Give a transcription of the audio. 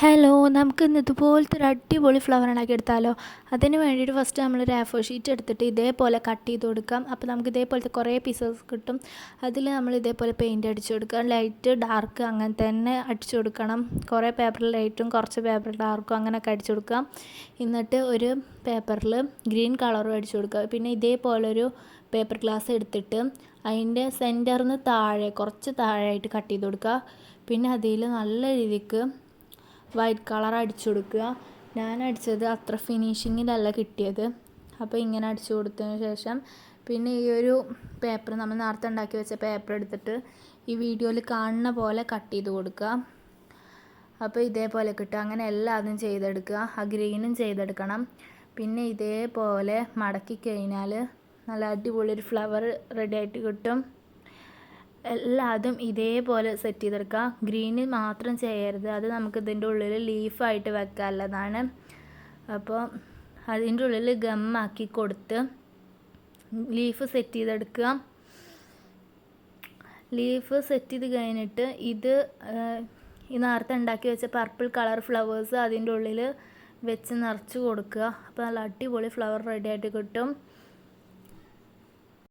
Hello, നമുക്ക് ഇന്ന് ഇതുപോലത്തെ ഒരു അടിപൊളി ഫ്ലവർ ഉണ്ടാക്കി എടുത്താലോ. അതിന് വേണ്ടിയിട്ട് ഫസ്റ്റ് നമ്മളൊരു A4 ഷീറ്റ് എടുത്തിട്ട് ഇതേപോലെ കട്ട് ചെയ്ത് കൊടുക്കാം. അപ്പോൾ നമുക്ക് ഇതേപോലത്തെ കുറേ പീസസ് കിട്ടും. അതിൽ നമ്മൾ ഇതേപോലെ പെയിൻറ്റ് അടിച്ചു കൊടുക്കുക. ലൈറ്റ് ഡാർക്ക് അങ്ങനെ തന്നെ അടിച്ചു കൊടുക്കണം. കുറേ പേപ്പറിൽ ലൈറ്റും കുറച്ച് പേപ്പറിൽ ഡാർക്കും അങ്ങനെയൊക്കെ അടിച്ചു കൊടുക്കാം. എന്നിട്ട് ഒരു പേപ്പറിൽ ഗ്രീൻ കളറും അടിച്ചു കൊടുക്കുക. പിന്നെ ഇതേപോലൊരു പേപ്പർ ഗ്ലാസ് എടുത്തിട്ട് അതിൻ്റെ സെൻറ്ററിൽ നിന്ന് താഴെ കുറച്ച് താഴെയായിട്ട് കട്ട് ചെയ്ത് കൊടുക്കുക. പിന്നെ അതിൽ നല്ല രീതിക്ക് വൈറ്റ് കളർ അടിച്ചു കൊടുക്കുക. ഞാൻ അടിച്ചത് അത്ര ഫിനിഷിങ്ങിലല്ല കിട്ടിയത്. അപ്പോൾ ഇങ്ങനെ അടിച്ചു കൊടുത്തതിന് ശേഷം പിന്നെ ഈ ഒരു പേപ്പർ നമ്മൾ നേരത്തെ ഉണ്ടാക്കി വെച്ച പേപ്പർ എടുത്തിട്ട് ഈ വീഡിയോയിൽ കാണുന്ന പോലെ കട്ട് ചെയ്ത് കൊടുക്കുക. അപ്പോൾ ഇതേപോലെ കിട്ടുക. അങ്ങനെ എല്ലാതും ചെയ്തെടുക്കുക. ആ ഗ്രീനും ചെയ്തെടുക്കണം. പിന്നെ ഇതേപോലെ മടക്കി കഴിഞ്ഞാൽ നല്ല അടിപൊളി ഒരു ഫ്ലവർ റെഡി ആയിട്ട് കിട്ടും. എല്ലാതും ഇതേപോലെ സെറ്റ് ചെയ്തെടുക്കുക. ഗ്രീന് മാത്രം ചെയ്യരുത്, അത് നമുക്ക് ഇതിൻ്റെ ഉള്ളിൽ ലീഫായിട്ട് വെക്കാനുള്ളതാണ്. അപ്പോൾ അതിൻ്റെ ഉള്ളിൽ ഗമ്മാക്കി കൊടുത്ത് ലീഫ് സെറ്റ് ചെയ്തെടുക്കുക. ലീഫ് സെറ്റ് ചെയ്ത് കഴിഞ്ഞിട്ട് ഇത് ഈ നേരത്തെ ഉണ്ടാക്കി വെച്ച പർപ്പിൾ കളർ ഫ്ലവേഴ്സ് അതിൻ്റെ ഉള്ളിൽ വെച്ച് നിറച്ച് കൊടുക്കുക. അപ്പോൾ നല്ല അടിപൊളി ഫ്ലവർ റെഡി ആയിട്ട് കിട്ടും.